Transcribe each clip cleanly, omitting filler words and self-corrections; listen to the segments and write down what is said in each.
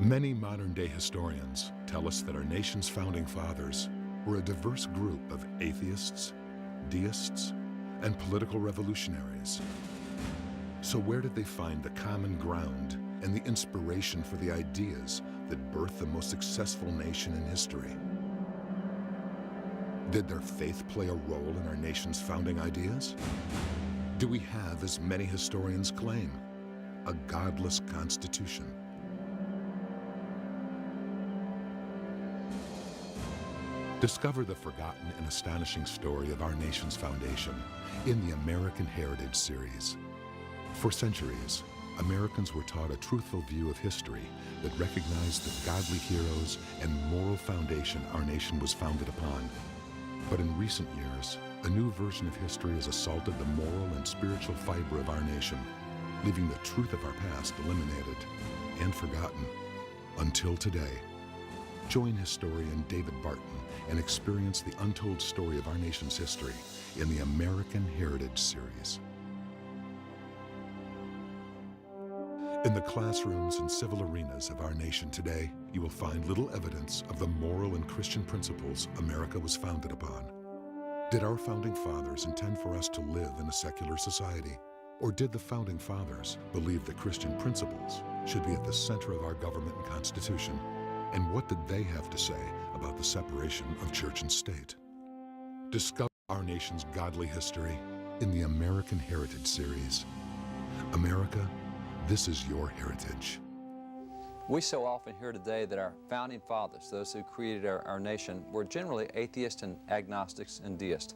Many modern-day historians tell us that our nation's founding fathers were a diverse group of atheists, deists, and political revolutionaries. So where did they find the common ground and the inspiration for the ideas that birthed the most successful nation in history? Did their faith play a role in our nation's founding ideas? Do we have, as many historians claim, a godless constitution? Discover the forgotten and astonishing story of our nation's foundation in the American Heritage series. For centuries, Americans were taught a truthful view of history that recognized the godly heroes and moral foundation our nation was founded upon. But in recent years, a new version of history has assaulted the moral and spiritual fiber of our nation, leaving the truth of our past eliminated and forgotten until today. Join historian David Barton and experience the untold story of our nation's history in the American Heritage series. In the classrooms and civil arenas of our nation today, you will find little evidence of the moral and Christian principles America was founded upon. Did our founding fathers intend for us to live in a secular society? Or did the founding fathers believe that Christian principles should be at the center of our government and constitution? And what did they have to say about the separation of church and state? Discover our nation's godly history in the American Heritage series. America, this is your heritage. We so often hear today that our founding fathers, those who created our nation, were generally atheists and agnostics and deists.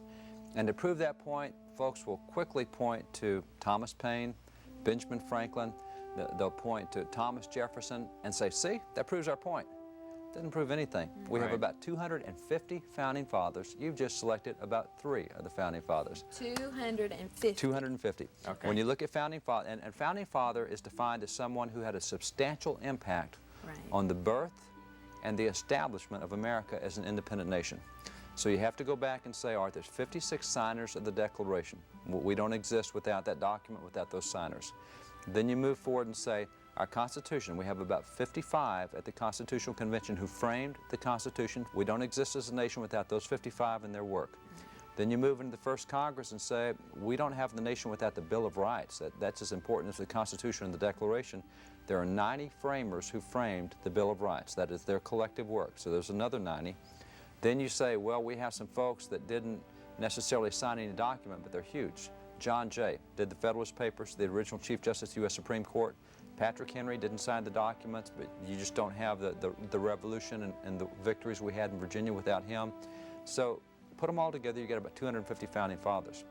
And to prove that point, folks will quickly point to Thomas Paine, Benjamin Franklin, they'll point to Thomas Jefferson and say, see, that proves our point. Doesn't prove anything. We have about 250 founding fathers. You've just selected about 3 of the founding fathers. 250. 250. Okay. When you look at founding father, and founding father is defined as someone who had a substantial impact on the birth and the establishment of America as an independent nation. So you have to go back and say, all right, there's 56 signers of the Declaration. We don't exist without that document, without those signers. Then you move forward and say, our Constitution, we have about 55 at the Constitutional Convention who framed the Constitution. We don't exist as a nation without those 55 and their work. Then you move into the first Congress and say, we don't have the nation without the Bill of Rights. That's as important as the Constitution and the Declaration. There are 90 framers who framed the Bill of Rights. That is their collective work. So there's another 90. Then you say, well, we have some folks that didn't necessarily sign any document, but they're huge. John Jay did the Federalist Papers, the original Chief Justice of the U.S. Supreme Court. Patrick Henry didn't sign the documents, but you just don't have the revolution and the victories we had in Virginia without him. So put them all together, you get about 250 founding fathers.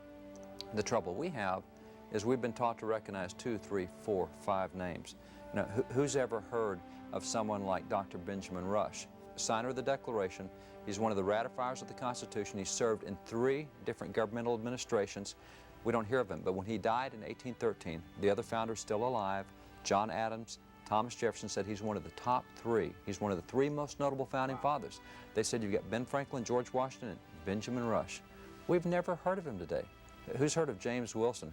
The trouble we have is we've been taught to recognize 2, 3, 4, 5 names. Now, who's ever heard of someone like Dr. Benjamin Rush, signer of the Declaration? He's one of the ratifiers of the Constitution. He served in 3 different governmental administrations. We don't hear of him, but when he died in 1813, the other founders still alive, John Adams, Thomas Jefferson, said he's one of the top 3. He's one of the 3 most notable founding fathers. They said you've got Ben Franklin, George Washington, and Benjamin Rush. We've never heard of him today. Who's heard of James Wilson?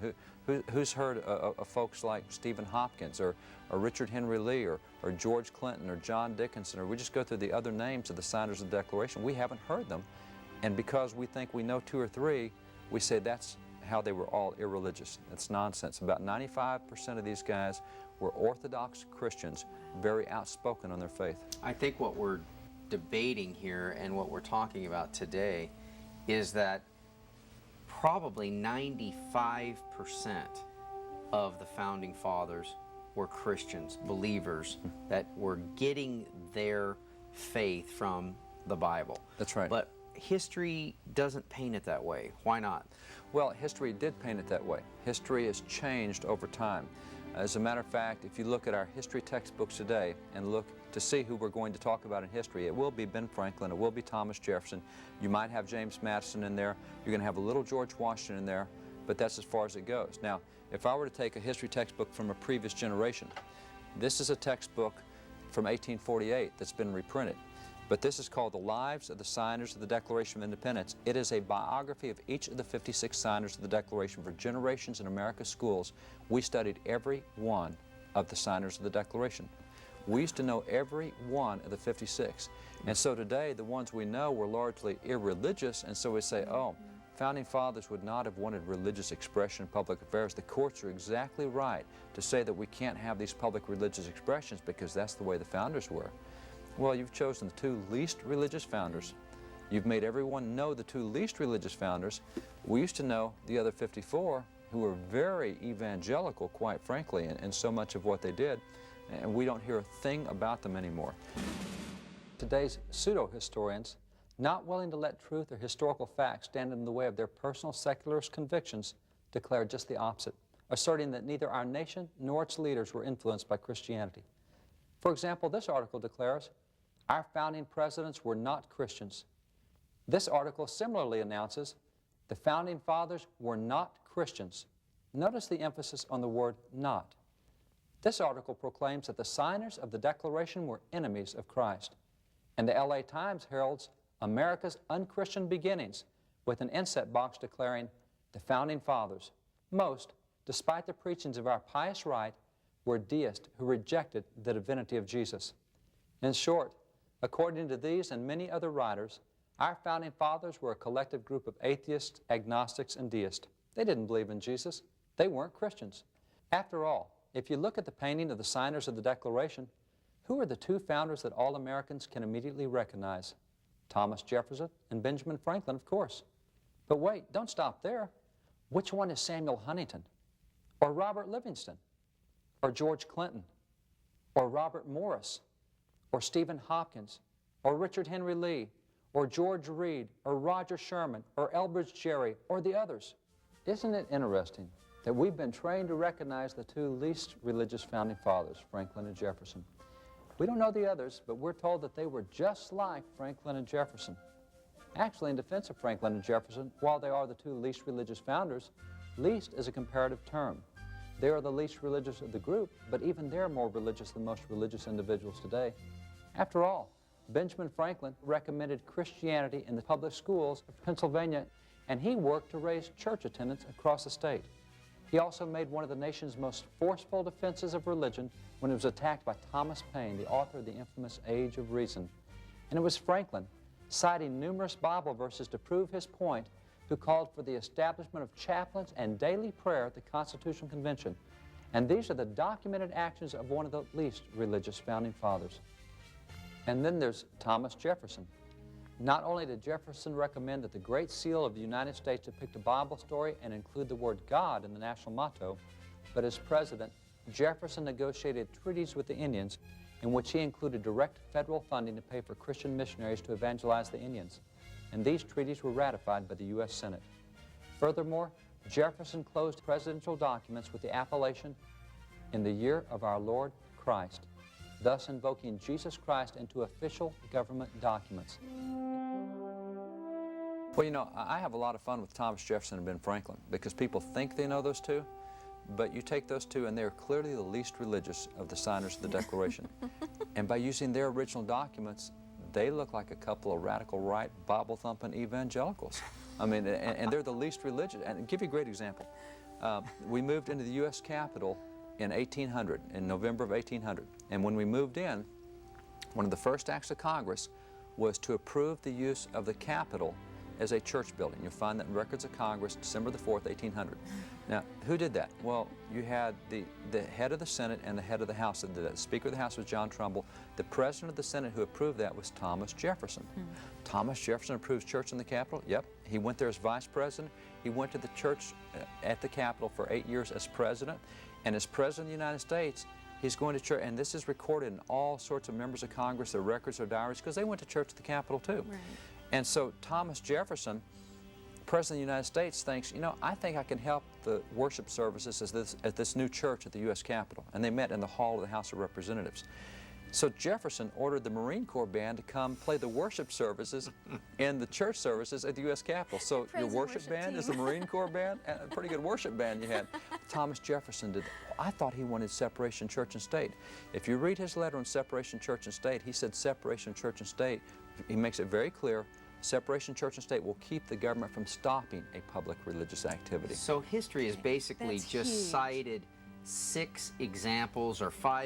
Who's heard of folks like Stephen Hopkins or Richard Henry Lee or George Clinton or John Dickinson, or we just go through the other names of the signers of the Declaration. We haven't heard them, and because we think we know 2 or 3, we say that's how they were all irreligious. That's nonsense. About 95% of these guys were Orthodox Christians, very outspoken on their faith. I think what we're debating here and what we're talking about today is that probably 95% of the founding fathers were Christians, believers, that were getting their faith from the Bible. That's right. But history doesn't paint it that way. Why not? Well, history did paint it that way. History has changed over time. As a matter of fact, if you look at our history textbooks today and look to see who we're going to talk about in history, it will be Ben Franklin, it will be Thomas Jefferson. You might have James Madison in there. You're going to have a little George Washington in there, but that's as far as it goes. Now, if I were to take a history textbook from a previous generation, this is a textbook from 1848 that's been reprinted. But this is called The Lives of the Signers of the Declaration of Independence. It is a biography of each of the 56 signers of the Declaration. For generations in America's schools, we studied every one of the signers of the Declaration. We used to know every one of the 56. And so today, the ones we know were largely irreligious, and so we say, oh, Founding Fathers would not have wanted religious expression in public affairs. The courts are exactly right to say that we can't have these public religious expressions because that's the way the founders were. Well, you've chosen the two least religious founders. You've made everyone know the two least religious founders. We used to know the other 54 who were very evangelical, quite frankly, in so much of what they did, and we don't hear a thing about them anymore. Today's pseudo-historians, not willing to let truth or historical facts stand in the way of their personal secularist convictions, declare just the opposite, asserting that neither our nation nor its leaders were influenced by Christianity. For example, this article declares, our founding presidents were not Christians. This article similarly announces, the founding fathers were not Christians. Notice the emphasis on the word not. This article proclaims that the signers of the Declaration were enemies of Christ. And the LA Times heralds America's unchristian beginnings with an inset box declaring, the founding fathers, most, despite the preachings of our pious right, were deists who rejected the divinity of Jesus. In short, according to these and many other writers, our founding fathers were a collective group of atheists, agnostics, and deists. They didn't believe in Jesus. They weren't Christians. After all, if you look at the painting of the signers of the Declaration, who are the two founders that all Americans can immediately recognize? Thomas Jefferson and Benjamin Franklin, of course. But wait, don't stop there. Which one is Samuel Huntington? Or Robert Livingston? Or George Clinton? Or Robert Morris? Or Stephen Hopkins? Or Richard Henry Lee? Or George Reed? Or Roger Sherman? Or Elbridge Gerry? Or the others? Isn't it interesting that we've been trained to recognize the two least religious founding fathers, Franklin and Jefferson? We don't know the others, but we're told that they were just like Franklin and Jefferson. Actually, in defense of Franklin and Jefferson, while they are the two least religious founders, least is a comparative term. They are the least religious of the group, but even they're more religious than most religious individuals today. After all, Benjamin Franklin recommended Christianity in the public schools of Pennsylvania, and he worked to raise church attendance across the state. He also made one of the nation's most forceful defenses of religion when it was attacked by Thomas Paine, the author of the infamous Age of Reason. And it was Franklin, citing numerous Bible verses to prove his point, who called for the establishment of chaplains and daily prayer at the Constitutional Convention. And these are the documented actions of one of the least religious founding fathers. And then there's Thomas Jefferson. Not only did Jefferson recommend that the Great Seal of the United States depict a Bible story and include the word God in the national motto, but as president, Jefferson negotiated treaties with the Indians in which he included direct federal funding to pay for Christian missionaries to evangelize the Indians. And these treaties were ratified by the U.S. Senate. Furthermore, Jefferson closed presidential documents with the appellation, "In the year of our Lord Christ," thus invoking Jesus Christ into official government documents. Well, you know, I have a lot of fun with Thomas Jefferson and Ben Franklin because people think they know those two, but you take those two and they're clearly the least religious of the signers of the Declaration. And by using their original documents, they look like a couple of radical right, Bible-thumping evangelicals. I mean, and they're the least religious. And I'll give you a great example. We moved into the U.S. Capitol in 1800, in November of 1800. And when we moved in, one of the first acts of Congress was to approve the use of the Capitol as a church building. You'll find that in Records of Congress, December the 4th, 1800. Now, who did that? Well, you had the head of the Senate and the head of the House that did that. The Speaker of the House was John Trumbull. The President of the Senate who approved that was Thomas Jefferson. Thomas Jefferson approves church in the Capitol? Yep. He went there as Vice President. He went to the church at the Capitol for 8 years as President. And as President of the United States, he's going to church, and this is recorded in all sorts of members of Congress, their records, their diaries, because they went to church at the Capitol too. Right. And so Thomas Jefferson, President of the United States, thinks, you know, I think I can help the worship services at this new church at the U.S. Capitol. And they met in the hall of the House of Representatives. So Jefferson ordered the Marine Corps band to come play the worship services in the church services at the U.S. Capitol. So your worship band is the Marine Corps band? And a pretty good worship band you had. Thomas Jefferson did. I thought he wanted separation church and state. If you read his letter on separation church and state, he said separation church and state. He makes it very clear. Separation church and state will keep the government from stopping a public religious activity. So history has basically just cited 6 examples or 5